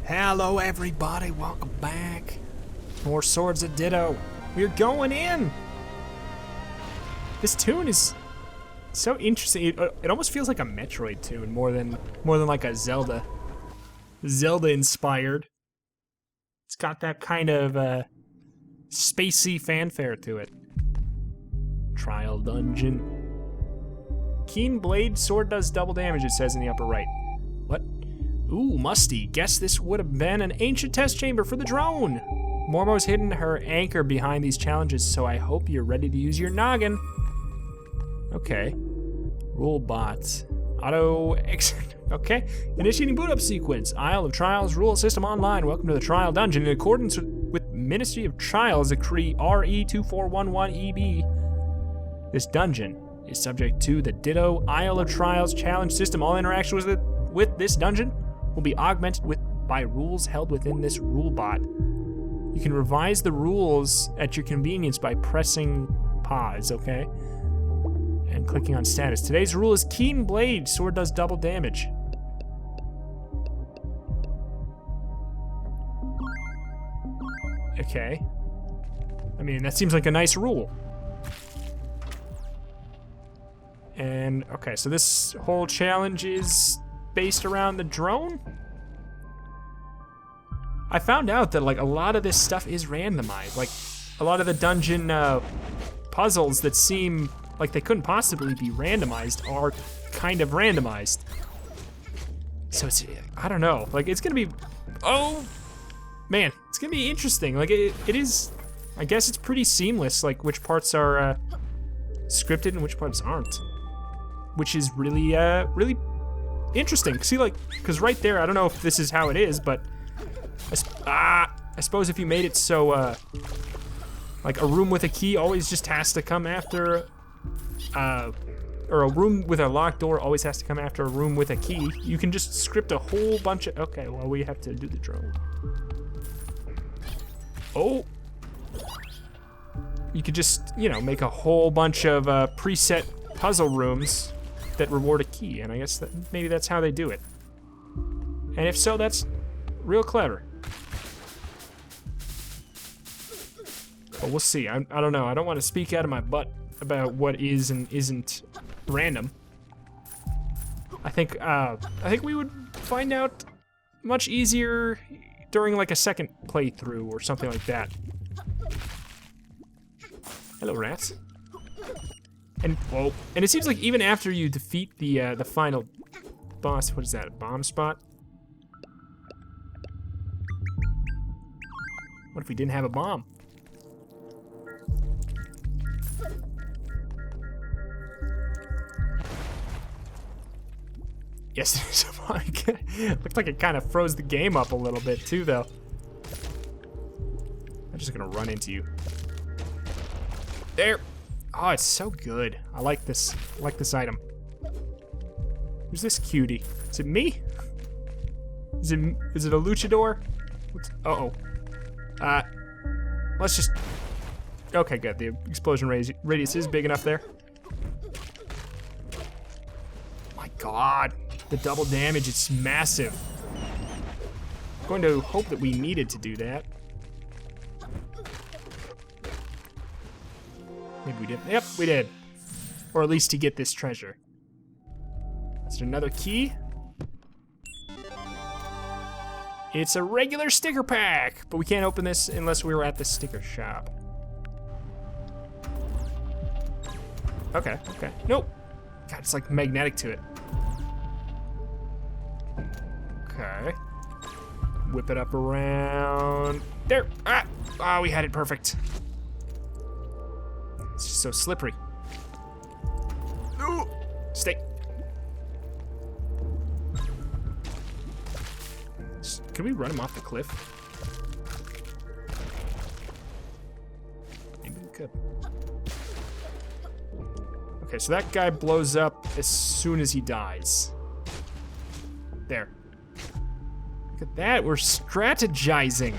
Hello everybody, welcome back. More Swords of Ditto. We're going in. This tune is so interesting. It almost feels like a Metroid tune more than like a Zelda inspired. It's got that kind of spacey fanfare to it. Trial dungeon. Keen blade sword does double damage, it says in the upper right. What? Ooh, musty. Guess this would have been an ancient test chamber for the drone. Mormo's hidden her anchor behind these challenges, so I hope you're ready to use your noggin. Okay. Rule bots. Auto exit. Okay. Initiating boot up sequence. Isle of Trials rule system online. Welcome to the trial dungeon. In accordance with Ministry of Trials Decree RE2411EB, this dungeon is subject to the Ditto Isle of Trials challenge system. All interactions with this dungeon will be augmented by rules held within this rule bot. You can revise the rules at your convenience by pressing pause, okay? And clicking on status. Today's rule is Keen Blade. Sword does double damage. Okay. I mean, that seems like a nice rule. And, okay, so this whole challenge is based around the drone? I found out that, like, a lot of this stuff is randomized. Like, a lot of the dungeon puzzles that seem like they couldn't possibly be randomized are kind of randomized. So it's, I don't know, like, it's gonna be, oh, man, it's gonna be interesting. Like, it is, I guess it's pretty seamless, like, which parts are scripted and which parts aren't. Which is really, really interesting. See, like, because right there, I don't know if this is how it is, but I suppose if you made it so, like, a room with a key always just has to come after, or a room with a locked door always has to come after a room with a key, you can just script a whole bunch of, okay, well, we have to do the drone. Oh. You could just, you know, make a whole bunch of preset puzzle rooms that reward a key, and I guess that maybe that's how they do it. And if so, that's real clever. But we'll see. I don't know. I don't want to speak out of my butt about what is and isn't random. I think we would find out much easier during like a second playthrough or something like that. Hello, rats. And whoa! And it seems like even after you defeat the final boss, what is that? A bomb spot? What if we didn't have a bomb? Yes, it is a bomb. Looks like it kind of froze the game up a little bit too, though. I'm just gonna run into you. There. Oh, it's so good. I like this. I like this item. Who's this cutie? Is it me? Is it a luchador? Uh-oh. Let's just... Okay, good. The explosion radius is big enough there. My God. The double damage, it's massive. I'm going to hope that we needed to do that. Maybe we didn't. Yep, we did. Or at least to get this treasure. Is there another key? It's a regular sticker pack, but we can't open this unless we were at the sticker shop. Okay, okay. Nope. God, it's like magnetic to it. Okay. Whip it up around. There. Ah! Oh, we had it perfect. It's just so slippery. Ooh! Stay. Can we run him off the cliff? Maybe we could. Okay, so that guy blows up as soon as he dies. There. Look at that, we're strategizing.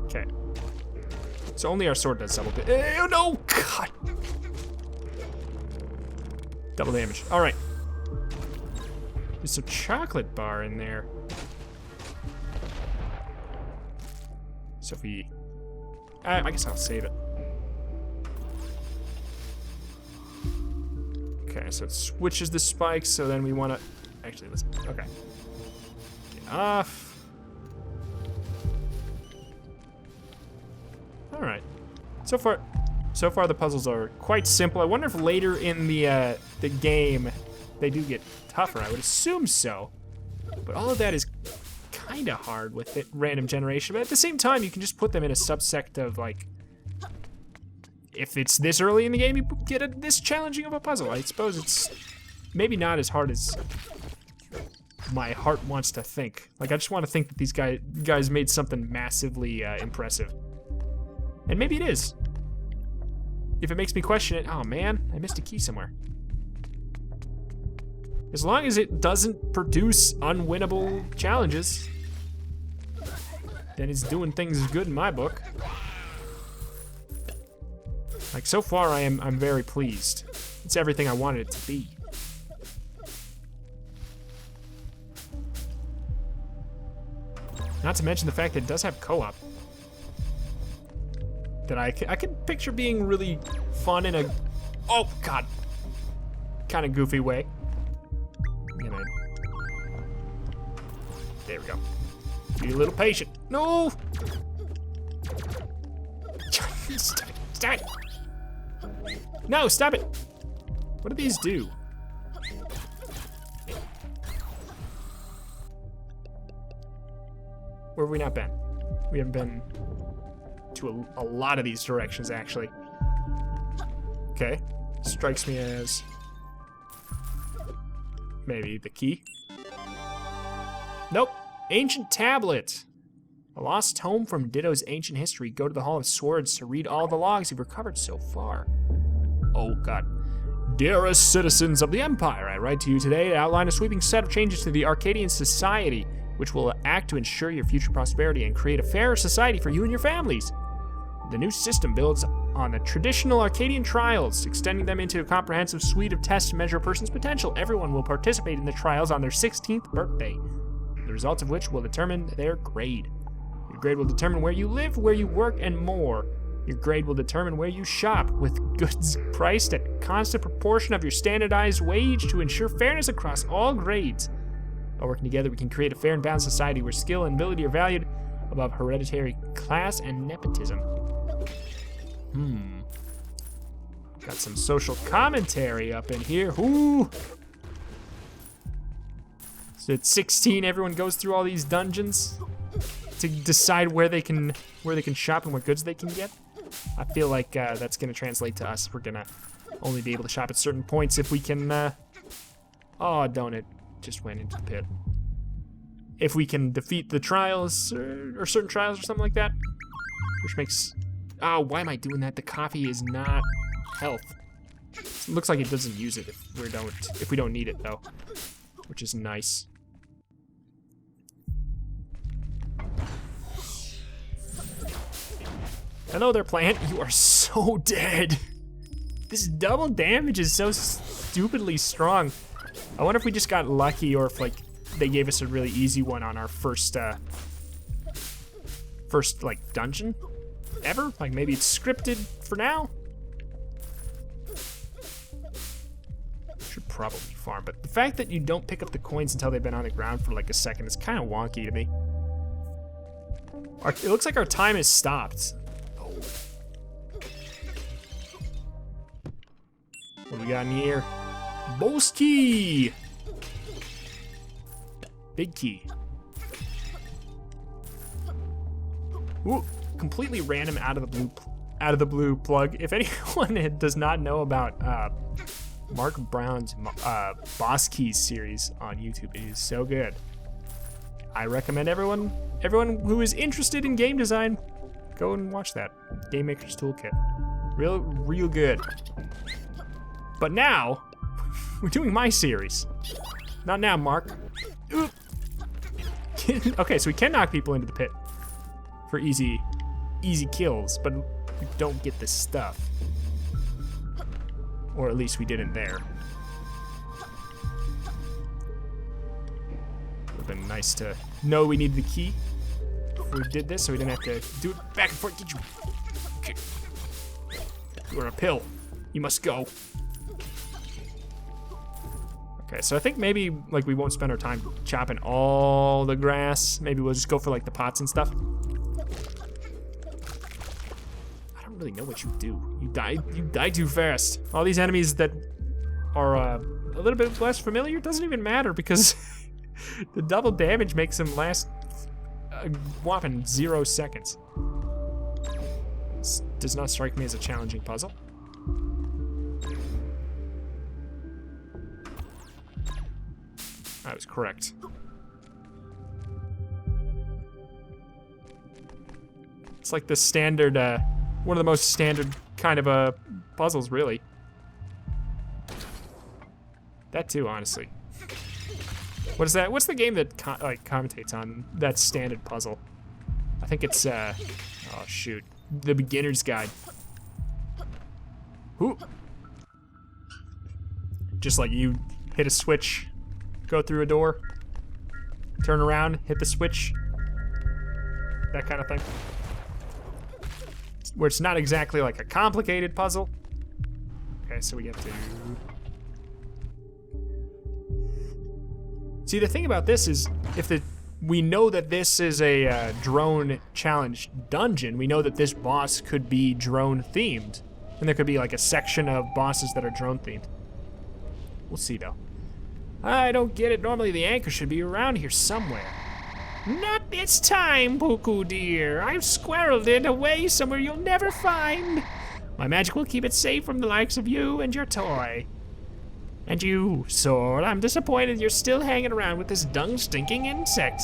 Okay. So only our sword does double damage. Oh no! God! Double damage. Alright. There's a chocolate bar in there. So if we... I guess I'll save it. Okay, so it switches the spikes, so then we want to... Actually, let's... Okay. Get off. Alright. So far the puzzles are quite simple. I wonder if later in the game they do get tougher. I would assume so. But all of that is kind of hard with it, random generation. But at the same time, you can just put them in a subsect of, like... If it's this early in the game, you get this challenging of a puzzle. I suppose it's maybe not as hard as my heart wants to think. Like, I just want to think that these guys made something massively impressive. And maybe it is. If it makes me question it, oh man, I missed a key somewhere. As long as it doesn't produce unwinnable challenges, then it's doing things good in my book. Like, so far I'm very pleased. It's everything I wanted it to be. Not to mention the fact that it does have co-op. That I can picture being really fun in a, oh god, kind of goofy way. There we go. Be a little patient. No! Stop it, stop it! No, stop it! What do these do? Where have we not been? We haven't been to a lot of these directions, actually. Okay, strikes me as maybe the key. Nope, ancient tablet. A lost tome from Ditto's ancient history. Go to the Hall of Swords to read all the logs you've recovered so far. Oh god. Dearest citizens of the Empire, I write to you today to outline a sweeping set of changes to the Arcadian society, which will act to ensure your future prosperity and create a fairer society for you and your families. The new system builds on the traditional Arcadian trials, extending them into a comprehensive suite of tests to measure a person's potential. Everyone will participate in the trials on their 16th birthday, the results of which will determine their grade. Your grade will determine where you live, where you work, and more. Your grade will determine where you shop, with goods priced at constant proportion of your standardized wage to ensure fairness across all grades. By working together, we can create a fair and balanced society where skill and ability are valued above hereditary class and nepotism. Got some social commentary up in here. Ooh. So at 16, everyone goes through all these dungeons to decide where they can shop and what goods they can get. I feel like that's gonna translate to us. We're gonna only be able to shop at certain points if we can. Oh, don't it just went into the pit. If we can defeat the trials or certain trials or something like that, which makes. Oh, why am I doing that? The coffee is not health. It looks like it doesn't use it if we don't need it though, which is nice. Hello there, plant. You are so dead. This double damage is so stupidly strong. I wonder if we just got lucky or if like they gave us a really easy one on our first like dungeon ever. Like maybe it's scripted for now. Should probably farm, but the fact that you don't pick up the coins until they've been on the ground for like a second is kind of wonky to me. It looks like our time has stopped. What do we got in here? Boss key! Big key. Ooh, completely random out of the blue plug. If anyone does not know about Mark Brown's Boss Keys series on YouTube, it is so good. I recommend everyone who is interested in game design, go and watch that. Game Maker's Toolkit. Real good. But now, we're doing my series. Not now, Mark. Okay, so we can knock people into the pit for easy kills, but we don't get the stuff. Or at least we didn't there. nice to know we needed the key before we did this, so we didn't have to do it back and forth. Get you. Okay. You are a pill. You must go. Okay, so I think maybe like we won't spend our time chopping all the grass. Maybe we'll just go for like the pots and stuff. I don't really know what you do. You die too fast. All these enemies that are a little bit less familiar doesn't even matter because the double damage makes them last a whopping 0 seconds. This does not strike me as a challenging puzzle. I was correct. It's like the standard, one of the most standard kind of puzzles, really. That too, honestly. What is that? What's the game that commentates on that standard puzzle? I think it's, oh shoot, The Beginner's Guide. Ooh. Just like you hit a switch, go through a door, turn around, hit the switch, that kind of thing. Where it's not exactly like a complicated puzzle. Okay, so we get to... See, the thing about this is, we know that this is a drone challenge dungeon, we know that this boss could be drone themed. And there could be like a section of bosses that are drone themed. We'll see though. I don't get it. Normally the anchor should be around here somewhere. Not this time, Puku dear. I've squirreled it away somewhere you'll never find. My magic will keep it safe from the likes of you and your toy. And you, Sword, I'm disappointed you're still hanging around with this dung-stinking insect.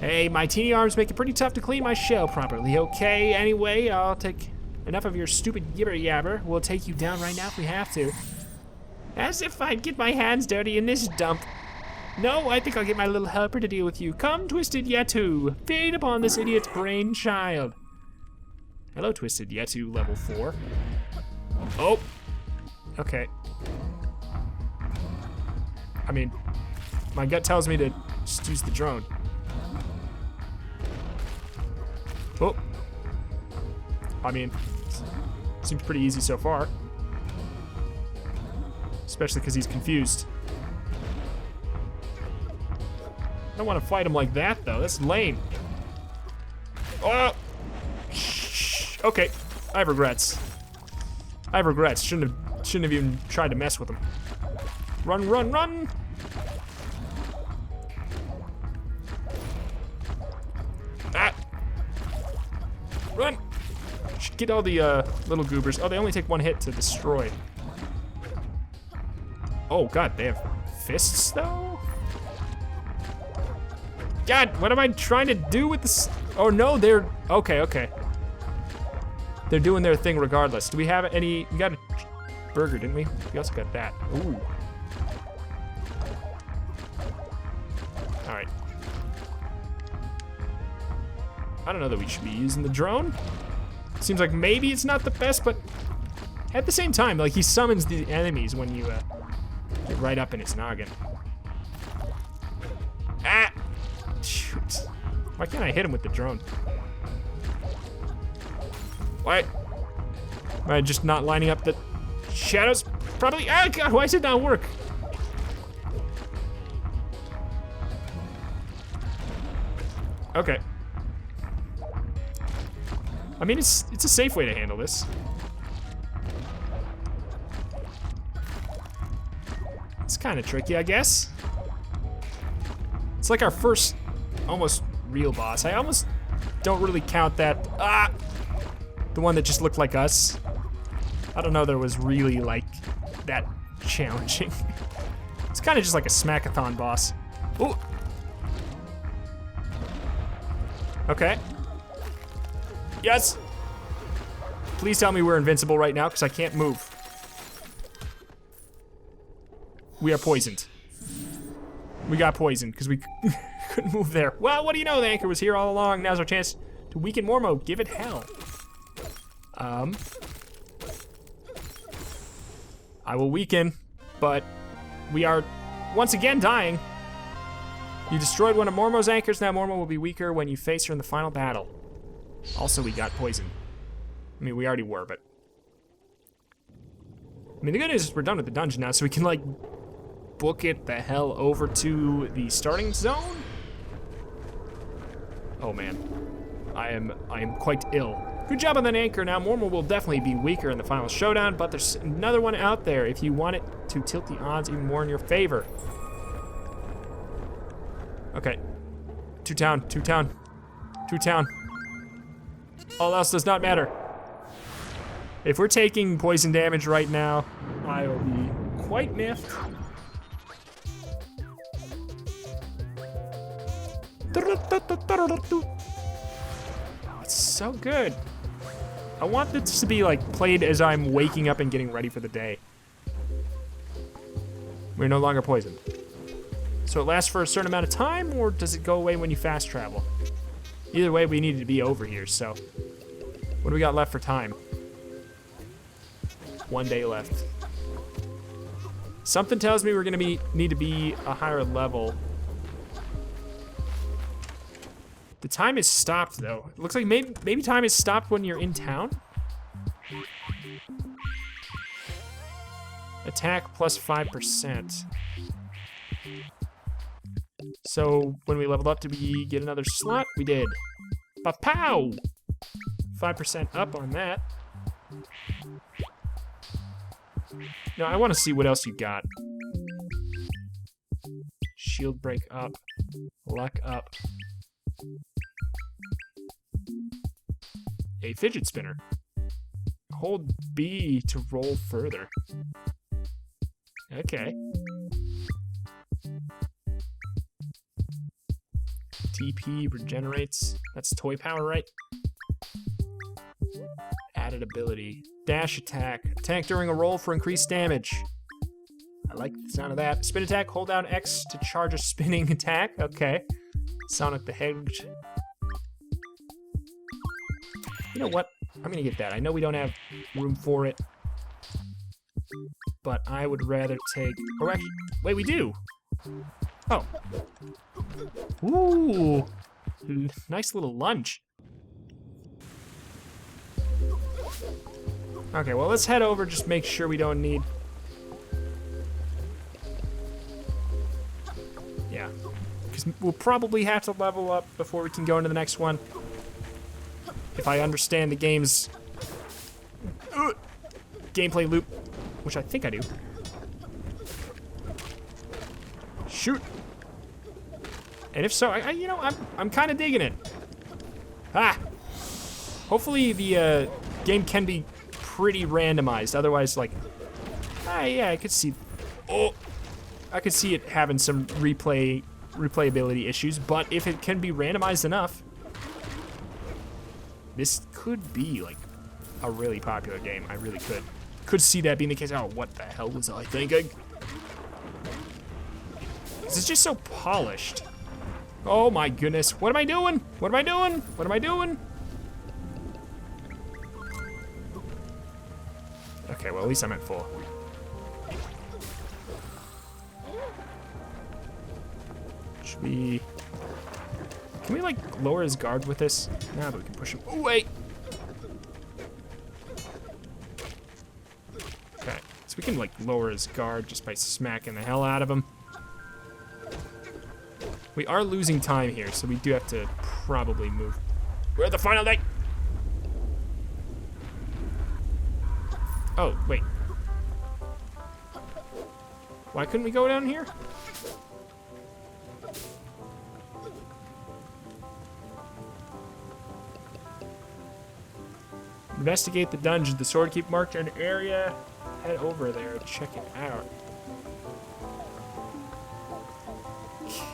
Hey, my teeny arms make it pretty tough to clean my shell properly, okay? Anyway, I'll take enough of your stupid yibber-yabber. We'll take you down right now if we have to. As if I'd get my hands dirty in this dump. No, I think I'll get my little helper to deal with you. Come, Twisted Yetu. Feed upon this idiot's brainchild. Hello, Twisted Yetu, level 4. Oh. Okay. I mean, my gut tells me to just use the drone. Oh. I mean, seems pretty easy so far. Especially because he's confused. I don't want to fight him like that, though. That's lame. Oh! Okay, I have regrets. I have regrets. Shouldn't have even tried to mess with him. Run, run, run! Ah! Run! Should get all the little goobers. Oh, they only take 1 hit to destroy. Oh god, they have fists though? God, what am I trying to do with this? Oh no, they're, okay. They're doing their thing regardless. Do we have any, we got a burger, didn't we? We also got that, ooh. All right. I don't know that we should be using the drone. Seems like maybe it's not the best, but at the same time, like he summons the enemies when you, get right up in its noggin. Ah! Shoot. Why can't I hit him with the drone? Why? Am I just not lining up the shadows? Probably. Ah, God, why does it not work? Okay. I mean, it's a safe way to handle this. It's kind of tricky, I guess. It's like our first almost real boss. I almost don't really count that. Ah! The one that just looked like us. I don't know that it was really like that challenging. It's kind of just like a smackathon boss. Ooh. Okay. Yes. Please tell me we're invincible right now because I can't move. We are poisoned. We got poisoned because we couldn't move there. Well, what do you know? The anchor was here all along. Now's our chance to weaken Mormo. Give it hell. I will weaken, but we are once again dying. You destroyed one of Mormo's anchors. Now Mormo will be weaker when you face her in the final battle. Also, we got poisoned. I mean, we already were, but... I mean, the good news is we're done with the dungeon now, so we can, like, book it the hell over to the starting zone? Oh, man. I am quite ill. Good job on that anchor. Now, Mormo will definitely be weaker in the final showdown, but there's another one out there if you want it to tilt the odds even more in your favor. Okay. Two town. All else does not matter. If we're taking poison damage right now, I will be quite miffed. Oh, it's so good. I want this to be like played as I'm waking up and getting ready for the day. We're no longer poisoned. So it lasts for a certain amount of time, or does it go away when you fast travel? Either way, we need to be over here, so. What do we got left for time? 1 day left. Something tells me we're gonna need to be a higher level. The time is stopped though. It looks like maybe time is stopped when you're in town. Attack plus 5%. So when we leveled up, did we get another slot? We did. Ba-pow! 5% up on that. Now I want to see what else you got. Shield break up. Luck up. A fidget spinner. Hold B to roll further. Okay. TP regenerates. That's toy power, right? Added ability. Dash attack. Attack during a roll for increased damage. I like the sound of that. Spin attack. Hold down X to charge a spinning attack. Okay. Sonic the Hedgehog. You know what? I'm gonna get that. I know we don't have room for it, but I would rather take... Oh, actually, wait, we do! Oh. Ooh. Nice little lunge. Okay, well, let's head over, just make sure we don't need... Yeah. Because we'll probably have to level up before we can go into the next one. If I understand the game's gameplay loop, which I think I do. Shoot. And if so, you know, I'm kind of digging it. Ah. Hopefully the game can be pretty randomized. Otherwise, like, yeah, I could see. Oh, I could see it having some replayability issues. But if it can be randomized enough, this could be like a really popular game. I really could see that being the case. Oh, what the hell was I thinking? This is just so polished. Oh my goodness. What am I doing? What am I doing? What am I doing? Okay, well, at least I'm at full. Should we... Can we, like, lower his guard with this? Nah, but we can push him. Oh, wait! Okay, so we can, like, lower his guard just by smacking the hell out of him. We are losing time here, so we do have to probably move. We're at the final day! Oh, wait. Why couldn't we go down here? Investigate the dungeon. The sword keep marked an area. Head over there and check it out.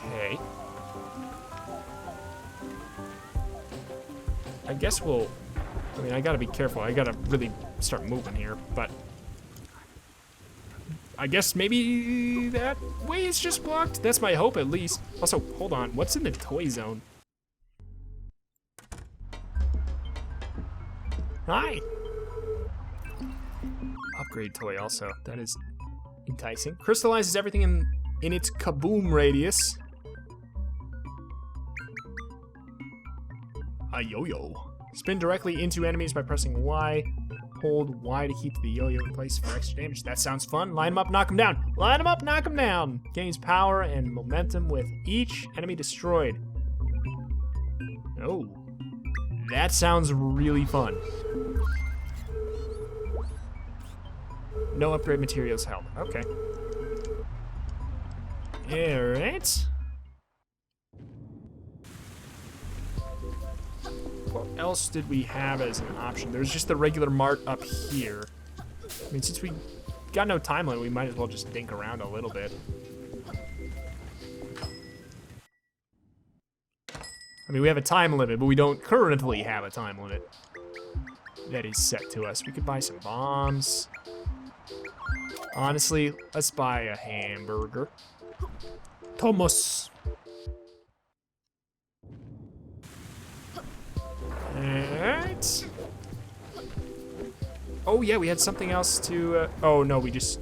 Okay. I guess we'll... I mean, I gotta be careful. I gotta really start moving here, but... I guess maybe that way is just blocked? That's my hope, at least. Also, hold on. What's in the toy zone? Hi! Upgrade toy also. That is enticing. Crystallizes everything in its kaboom radius. A yo-yo. Spin directly into enemies by pressing Y. Hold Y to keep the yo-yo in place for extra damage. That sounds fun. Line them up, knock them down. Line them up, knock them down. Gains power and momentum with each enemy destroyed. Oh, that sounds really fun. No upgrade materials held. Okay. Alright. What else did we have as an option? There's just the regular mart up here. I mean, since we got no time limit, we might as well just dink around a little bit. I mean, we have a time limit, but we don't currently have a time limit that is set to us. We could buy some bombs. Honestly, let's buy a hamburger. Thomas. Alright. Oh yeah, we had something else to, oh no, we just...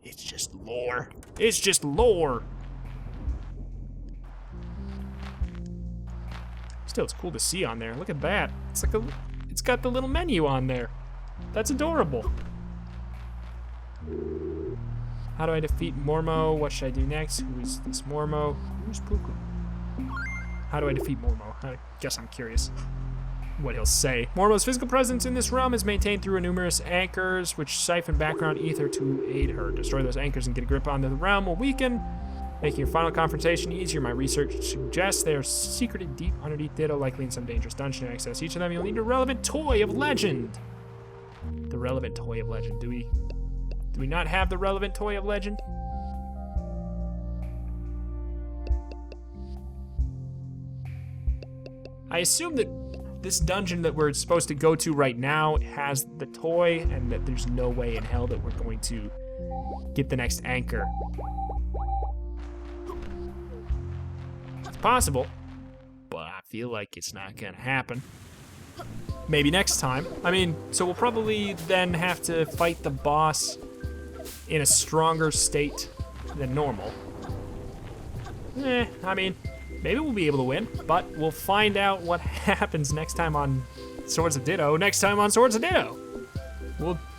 It's just lore. It's just lore. Still, it's cool to see on there. Look at that. It's like it's got the little menu on there. That's adorable. How do I defeat Mormo? What should I do next? Who is this Mormo? Who's Puku? How do I defeat Mormo? I guess I'm curious what he'll say. Mormo's physical presence in this realm is maintained through numerous anchors, which siphon background ether to aid her. Destroy those anchors and get a grip onto the realm will weaken, making your final confrontation easier. My research suggests they are secreted deep underneath Ditto, likely in some dangerous dungeon. To access each of them, you'll need a relevant toy of legend. The relevant toy of legend. Do we not have the relevant toy of legend? I assume that this dungeon that we're supposed to go to right now has the toy, and that there's no way in hell that we're going to get the next anchor. It's possible, but I feel like it's not gonna happen. Maybe next time. I mean, so we'll probably then have to fight the boss in a stronger state than normal. I mean, maybe we'll be able to win, but we'll find out what happens next time on Swords of Ditto. Next time on Swords of Ditto.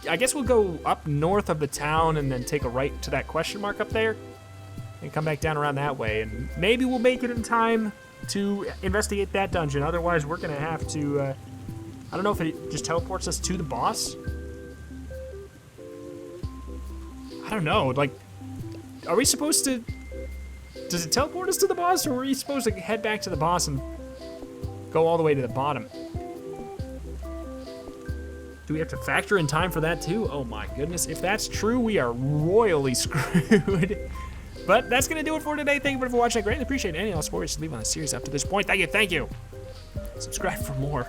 I guess we'll go up north of the town and then take a right to that question mark up there and come back down around that way, and maybe we'll make it in time to investigate that dungeon. Otherwise, we're gonna have to, I don't know if it just teleports us to the boss. I don't know, like, are we supposed to, does it teleport us to the boss, or are we supposed to head back to the boss and go all the way to the bottom? Do we have to factor in time for that too? Oh my goodness, if that's true, we are royally screwed. But that's gonna do it for today. Thank you for watching. I greatly appreciate any and all supporters to leave on the series up to this point. Thank you. Subscribe for more.